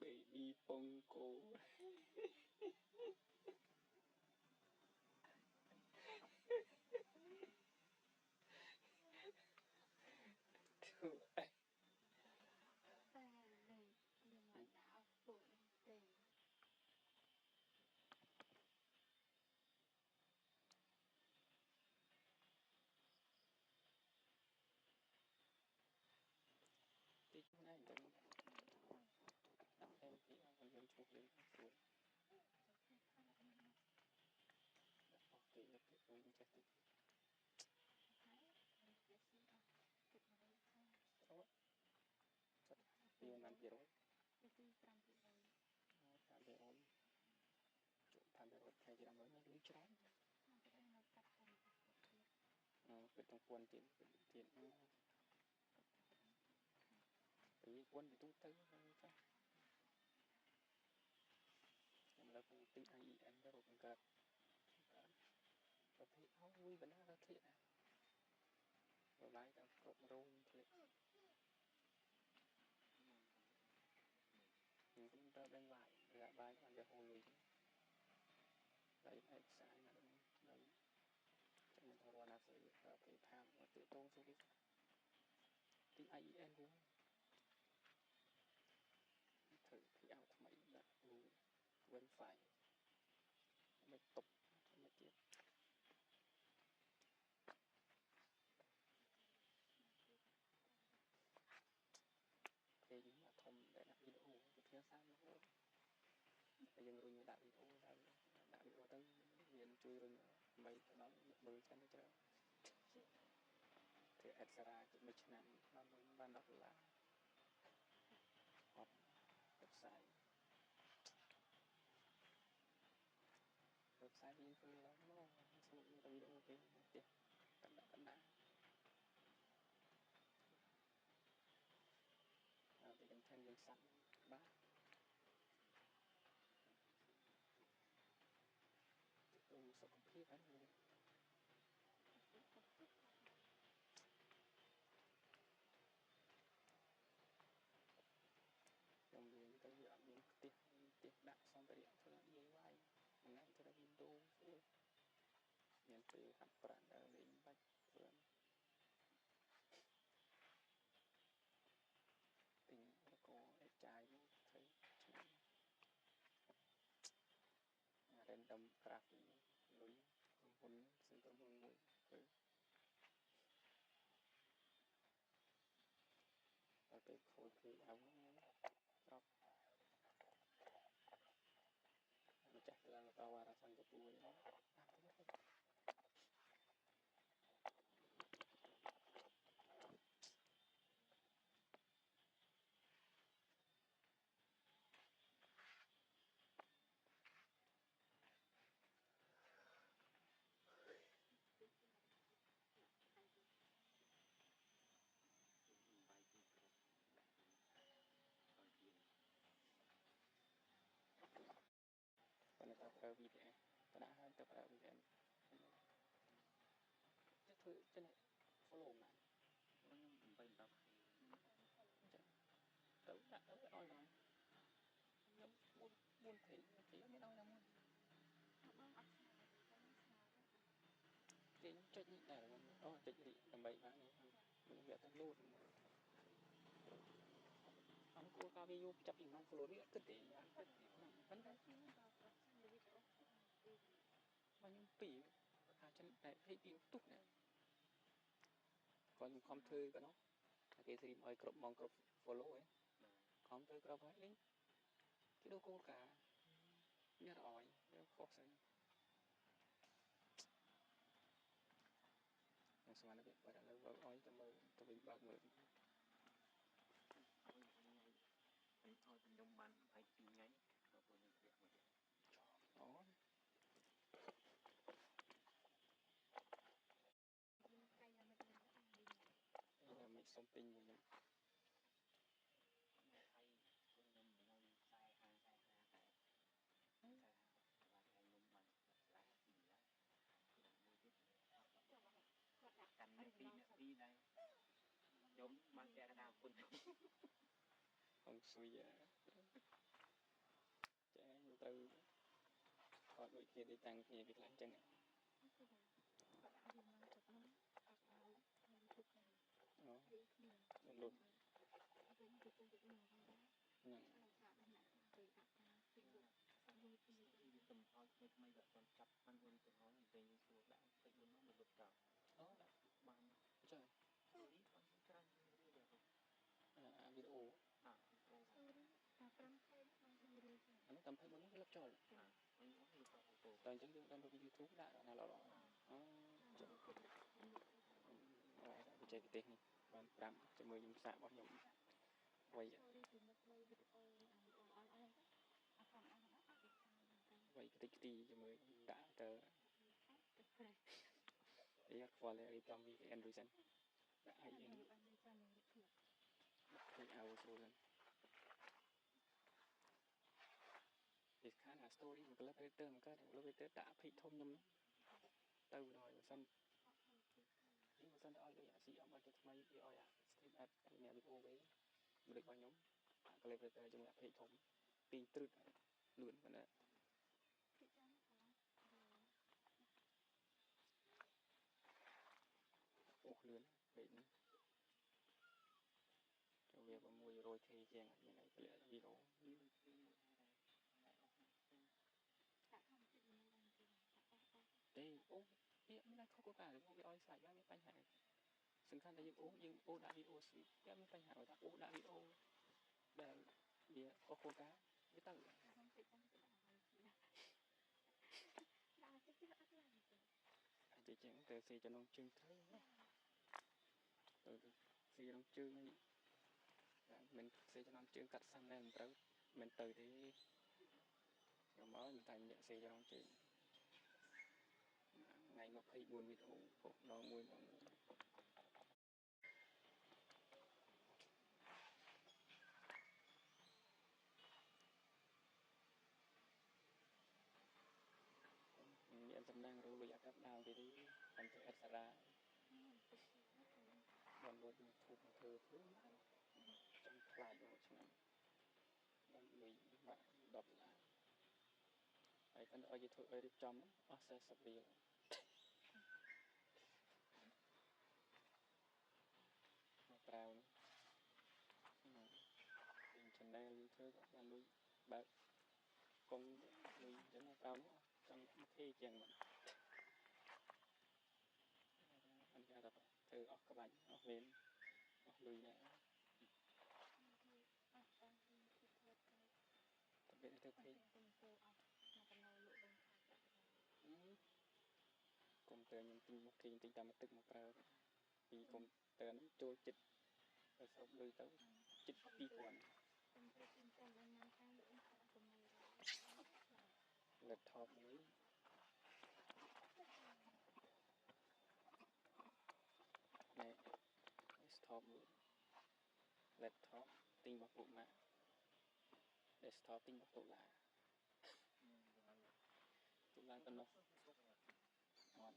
baby bongo đại kiện mình baby bongo tí này chẳng em thì em vẫn chụp lên xuống ok là cái tôi chắc thì vì mình bị rồi tham bị rồi chụp tham bị rồi thay cho nó lưỡi chán cái trong quân tiền cái quân thì tung tư chắc em là cũng tính ai em đã rồi cũng gặp có thể áo vui vẫn là thiệt à rồi lại đang cộng rôn thiệt mình cũng đã đánh lại gạ bài còn giờ hồ lùi đấy này sai là đấy cho mình thôi là phải cái tham và tự tôn số cái tính ai em cũng thử cái áo thay là vẫn phải mới tục mới tiếp thì những là thông để làm video của phía sau nó bây giờ người đã video ra đã video tới viện chui rồi mấy cái đó mười cái nó chơi thì extra cũng mấy năm nó mới ban đầu là hot website viên phương là nó xong rồi ta video cái tiền cẩn đã thì cần thêm những sẵn ba tôi sẽ có phía bán luôn dòng đường tới giờ những tiết đặt xong tới điện thôi là DIY này tôi đã Windows miền từ hạt bản đã đến bạch vườn tình có để trái thấy random craft lối muốn sự có mừng mùi và cái khối cái ống drop chắc là tao vào sang cái bùi đó còn tao vào VPN tao đã tao vào VPN chắc thử trên này follow này nhưng mình tao tao đã nói rồi nhưng buôn thấy biết đâu ra muốn thì trách nhiệm này là trách nhiệm làm bậy mà mình việc tao luôn ông cô cao video chụp hình mang follow biết cứ để vấn đề bao nhiêu tỷ chân này thấy tiếng tút này còn không thư của nó គេស្រីមឲ្យគ្រប់ម៉ងគ្រប់ follow ឯងខំទៅគ្រប់ហើយលេងគេដូរគោលការណ៍វាអត់ឲ្យវាខុសស្អីខ្ញុំស្មានតែបើឥឡូវបើឲ្យទៅមើលទៅវិញបើកមើលឲ្យថ្ងៃឲ្យខ្ញុំបាន22ថ្ងៃដល់ពេលនេះវាមកអូមិនសុំពេញមួយខ្ញុំហើយខ្ញុំនៅខ្សែ50តែតែខ្ញុំបានឆ្លាស់ពីឡាមួយទៀតកាន់ពី2ដែរខ្ញុំបានតែថាពុនអង្គស៊ុយចាទៅគាត់ដូចគ្នាតាំងគ្នាពីខ្លះអញ្ចឹងអូលុតហ្នឹងតំថយថ្មីៗគាត់ចាប់បានវិញទៅហើយវិញសួរដាក់ពេកមុនមកលុតតអូដាក់បានចានេះបានច្រើនវីដេអូ5ខែបានរៀលអានោះតាមផេកមុនលុបចោលតែអញ្ចឹងយើងតាមទៅ YouTube ដាក់ណាល្អអូចាអូបច្ចេកទេសនេះបាន5ជាមួយខ្ញុំសាករបស់ខ្ញុំវៃវៃខ្ទេចខ្ទីជាមួយដាក់ទៅអីអត់ខ្វល់ទេតាម VPN ឬសិនដាក់ IN គេឲ្យស្រួលហ្នឹងពីខាងអា story មក collaborator មកកើត collaborator ដាក់ភីធំខ្ញុំទៅដល់បើសិននេះបើសិនទៅឲ្យដូចអា CM ឲ្យទៅថ្មីវាឲ្យអា stream ad អ្នកវីដេអូវិញមិនដូចរបស់ខ្ញុំអា collaborator ជាមួយអាភីធំពីត្រឹតលឿនប៉ុណ្ណាអូលឿនពេកនេះចូលវា 600k ជាងមានអីពលិវីដេអូទេអូវាមានខុសគោលការណ៍វាឲ្យស្លាច់បានមានបញ្ហាសំខាន់តែយើងអូដាក់វីដេអូស៊ីវាមានបញ្ហាថាអូដាក់វីដេអូដែលវាខុសគោលការណ៍វាទៅដាក់ចិត្តអត់ឡើងទេអាចចឹងទៅស៊ីចំណងជើងត្រីទៅស៊ីចំណងជើងនេះមិនស៊ីចំណងជើងកាត់សាំដែរមិនត្រូវមិនទៅទេខ្ញុំមកតែអ្នកស៊ីចំណងជើងថ្ងៃ24វីដេអូពុកដល់មួយបងមានសំណាងរូលុយអាកាប់ដើមពីនេះតាមទៅអេតសារ៉ាបានលួច YouTube មកធ្វើចាំខ្លាចមួយឆ្នាំបានលុយបាក់$10ហើយគាត់ឲ្យគេធ្វើឲ្យរៀបចំអស់40រៀលមកប្រាវពេញ channel YouTube គាត់បានលុយបើកកុំលុយចឹងប្រាវនោះចង់គេជាងមិនអញ្ចឹងថាធ្វើអស់ក្បាច់អស់វេនអស់លុយដែរតែពេលទៅពេកកុំព្យូទ័រខ្ញុំទិញមកគេទិញតាមទឹកមកប្រើពីកុំព្យូទ័រហ្នឹងចូលចិត្តទៅសរុបលុយទៅចិត្ត2000 laptop មួយណែ desktop មួយ laptop ទិញរបស់ពួកម៉ាក់ desktop ទិញរបស់តុលាទៅនោះអត់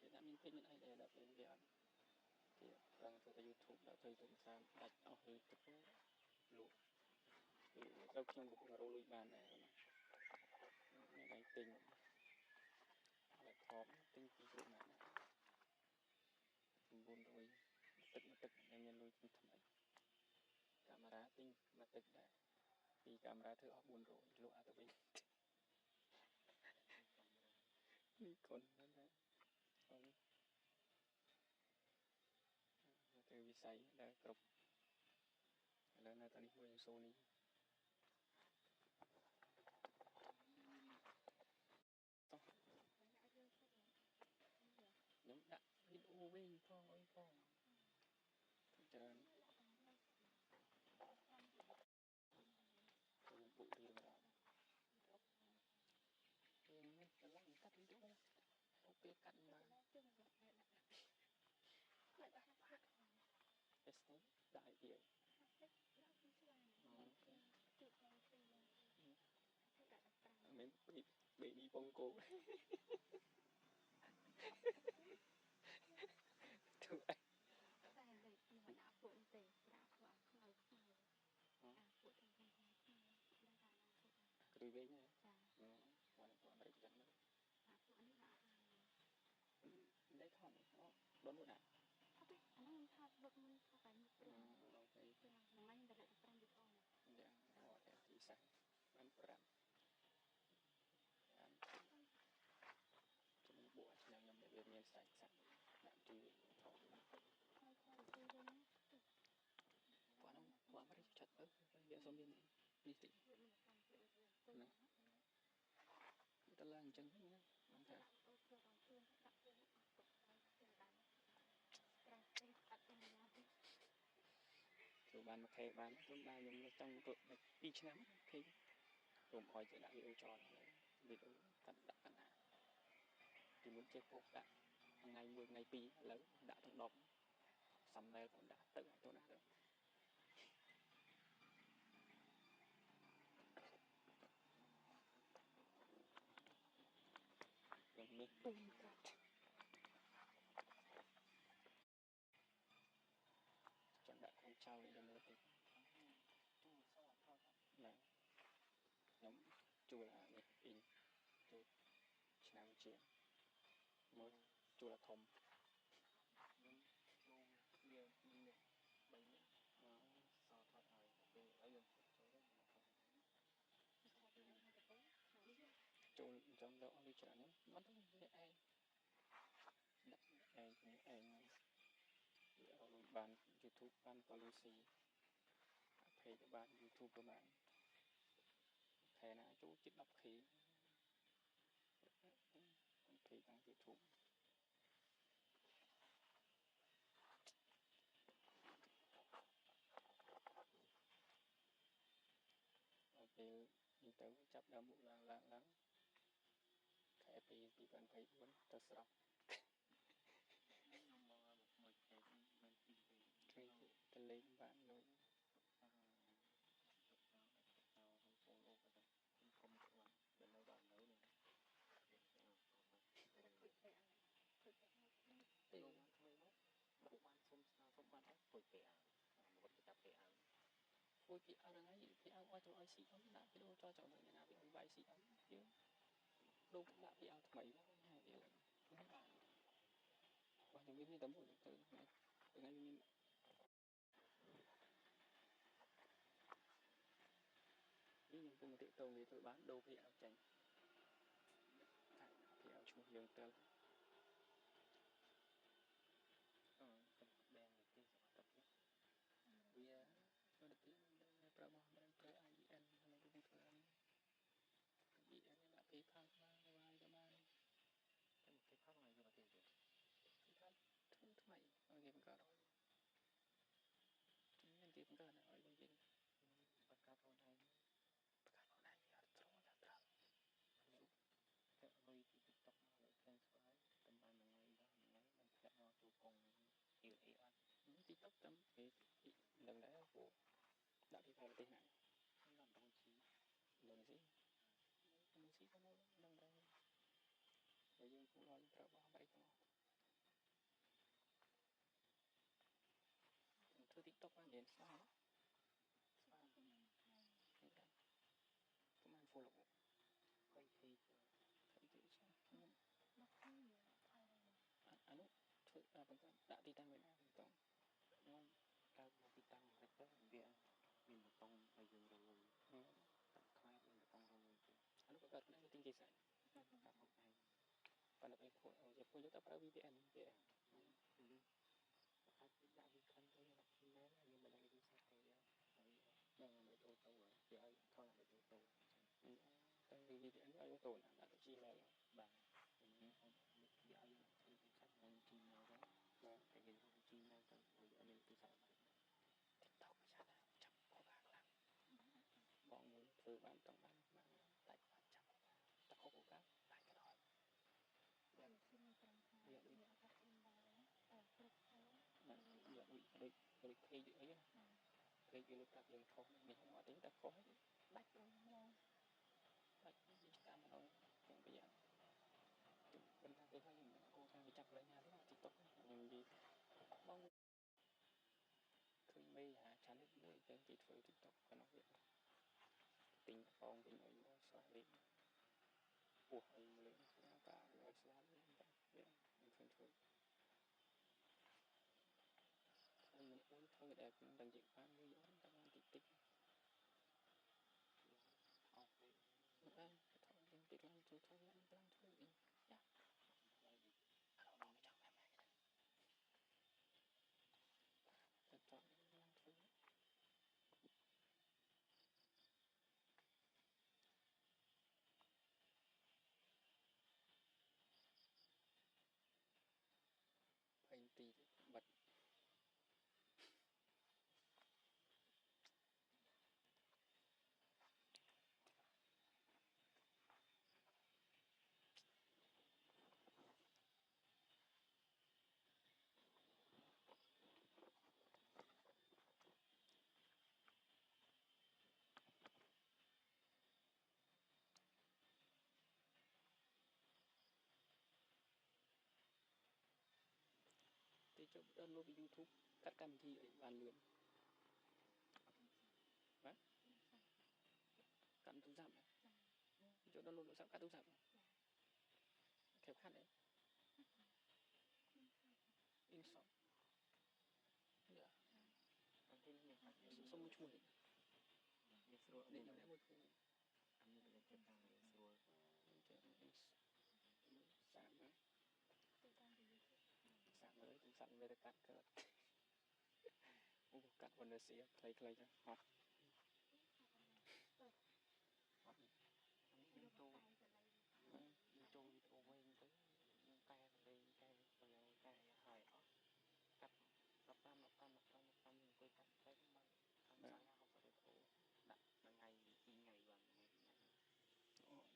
គេថាមានពេញមានអីដែរដល់ពេលវាអត់គេឡើងទៅ YouTube ដល់ទៅ YouTube សាមដាច់អស់លុយទៅលក់ទៅខ្ញុំកំពុងរលួយបានដែរមានអីទិញ laptop ទិញពីពួកម៉ាក់900ទឹកមានលុយទិញថ្មីកាមេរ៉ាទិញមកទឹកដែរពីកាមេរ៉ាធ្វើអស់400លក់ទៅវិញនេះកូនណាអូទៅវិស័យដែលគ្រប់ នៅតានេះមួយសូនីខ្ញុំដាក់វីដេអូវិញផងអីផងច្រើនខ្ញុំបុករៀលដល់ពេលនេះកន្លងកាត់វីដេអូអូពេលកាត់បានTesting ដាក់ឲ្យទៀតមិនបេនីពងគោធ្វើអីតែលេខមកដាក់ពុកទេដាក់ពុកខ្មៅដាក់ពុកទាំងខ្មៅដាក់ដាក់ពុកគ្រូវិញចាគាត់គាត់មិនចឹងទេដាក់ពុកនេះដាក់លេខខំដល់នោះដាក់អត់ទេអានោះថាបុកមុនថាតែមុខព្រឹងអូខេហ្នឹងមិនតែដាក់5វិធយ៉ាងអូតែទីសាំបាន5បានជំនួសឆ្នាំខ្ញុំដែលវាមានសាច់ដាក់ទីគាត់នឹងគាត់មិនចាត់ទៅវាសុំមាននេះតិចណាតឡើងអញ្ចឹងណាបងថាចូលបានមួយខែបានខ្ញុំបានខ្ញុំចង់ទៅ2ឆ្នាំខេខ្ញុំអោយទៅដាក់វីដេអូចោលវីដេអូកាត់ដាក់កណ្ដាលពីមុនចេះពុកដាក់ថ្ងៃ1ថ្ងៃ2ឥឡូវដាក់ទាំង10សំណែលក៏ដាក់ទៅទៅណាទៅខ្ញុំនេះពុំកាត់ចង់ដាក់កូនចៅទៅមើលទៅទូសអត់ថតណាខ្ញុំជួលអានេះអ៊ីងជួលឆ្នាំជាងមើលជួលធំខ្ញុំចូលវានេះ3នេះសតថតឲ្យពេលឲ្យយើងចូលទៅមកថតចូលចំដល់អស់ច្រើនហ្នឹងមិនទៅវាឯងដាក់ឯងបាន YouTube បាន policy เพจបាន YouTube ក៏បានខែណាចូលជិត 10k เพจខាង YouTube ដល់ពេលនេះទៅចាប់ដើមមុខឡើងខែ2 2024ទៅស្រស់ខ្ញុំមកមួយខែមិនពីទៅលេងបានលុយខ្ញុំពងអូក៏ទៅខ្ញុំគាត់ដល់នៅដល់នៅនេះពេលមកថ្មីមកបានសុំស្នើសុំបានអត់ពុយពេលមកទៅចាប់ពេលពុយពីអរថ្ងៃពីអឲ្យទៅឲ្យស៊ីអត់ដាក់វីដេអូចោលចោលនៅណាវាឲ្យវាយស៊ីអត់យើងដូរដាក់ពីអថ្មីមកហើយវាឡើងបានបើខ្ញុំមានតែមួយទៅថ្ងៃមាននេះខ្ញុំពុំតិតងវាធ្វើបានដូរពីអចាញ់តែពីអឈ្មោះយើងទៅកំបែងទីសមត្ថភាពវាដូចទីប្រើមកប្រើ IVN ហើយខ្ញុំធ្វើ IVN ដាក់ពីផាំបានវាយក៏បានតែពីផាំហើយយកមកទៀតពីផាំថ្មីឲ្យគេបង្កើតមានទីបង្កើតឲ្យយើងបង្កើតខ្លួនឯងបង្កើតខ្លួនឯងវាអត់ត្រូវតែត្រូវតែលុយពី TikTok មកលើ transfer ឲ្យតំបានមួយថ្ងៃដល់មួយថ្ងៃមិនធ្លាក់មកចូលកងអីអត់ TikTok តាមគេនឹងដែរពួកដាក់ពីប្រទេសណាខ្ញុំដល់ជីឥណ្ឌូនេស៊ីទៅមកនឹងដែរតែយើងគួរឲ្យត្រូវបោះអាមេរិកមកធ្វើ TikTok បានរៀនស្អាតប្រហែល follow 20k ខ្ញុំមកឃើញអានោះធ្វើបង្កើតដាក់ទីតាំងវិញណាមិនต้องខ្ញុំកើតមកទីតាំងមិនទៅវាមានបតុងឲ្យយើងរលុយដាក់ខ្លាចមានបតុងរលុយទៅអានោះបង្កើតខ្លួនឯងទីគេស្អីបង្កើតខ្លួនឯងប៉ុន្តែពេលពួកយើងទៅប្រើ VPN វាអាចដាក់ VPN ទៅមែនយើងមិនដឹង user ទៅហើយ giờ thôi là được tù tại vì gì anh ở tù là được chi mà bà mình không biết giờ là chơi cái sách mình chi nào đó tại vì không chi nào tới bây giờ mình cứ sợ TikTok sao là chậm cố gắng lắm bọn mình từ ban trong ban mà tại ban chậm ta không cố gắng tại cái đó giờ đôi khi gì ấy khi du lịch gặp dừng không mình không nói tiếng ta khó đạch rồi đạch gì ta mà nói cũng bây giờ bên ta cái thôi mình cố gắng đi chặt lấy nhà thế nào TikTok mình gì mong thôi bây giờ chán đến mũi trên chỉ thôi TikTok có nói việc tình phong tình ấy nó xóa đi ủa mình lên cả người xóa lên vậy mình thường thôi mình uống thôi đẹp đừng chịu phá người giống các bạn tích tích thôi thôi nhưng tích lắm thôi thôi lắm thôi đi dạ không chọn em này chọn lắm thôi anh tí bật thì cho download YouTube cắt cam thi ở bàn luyện hả cắt túi giảm này cho download được sao cắt túi giảm kẹp hát đấy install dạ xong một chuỗi để nhỏ một chuỗi như là cái tăng rồi sáng mới cũng sẵn về được cắt cơ cắt one xía clay cho học YouTube quên tới cài đây cài bây giờ cài hỏi đó cắt lập tâm tôi cắt tới bằng thằng sáng nào không phải thủ đặt là ngày chi ngày bằng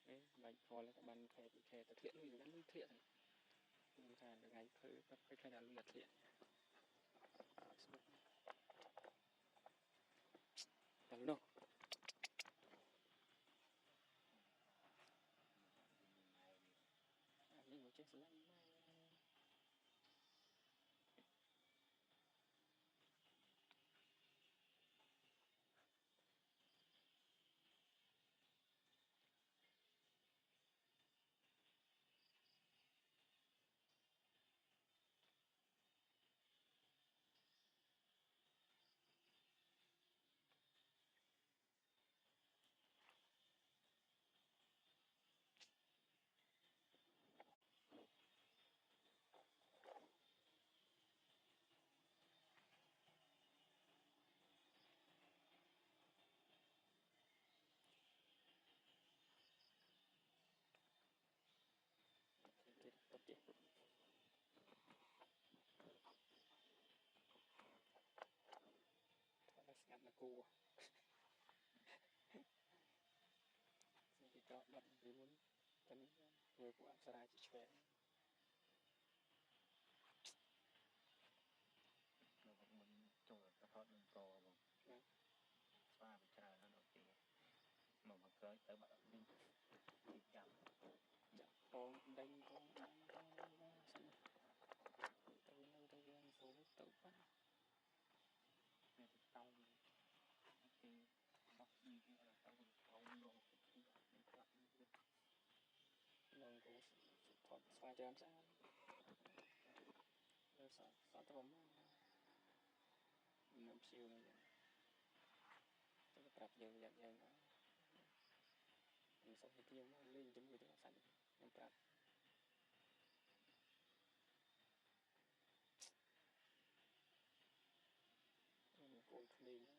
đấy bài kho là các bạn khe thực hiện luôn gắn thực hiện mình khai được ngày khơi các cái khai là luôn thực hiện là luôn đâu mình ngồi trên slide tốt chứ thoại là snap là cô xin thì cho bận vì muốn tấn người của Amsterdam chỉ chuyển mình chung là cái thoát mình co mà xóa bị tra nó đầu tiên mà tới tới bạn đi chậm còn đây con sẵn tôi lâu tôi ăn số tự bắt về thì tao thì sắp đi cái là tao còn đồ lần của thoát xóa cho em sao rồi sao tôi bấm năm siêu này tôi gặp dần dần dần mình sống thì tiêu lên chúng người sẵn em gặp លេង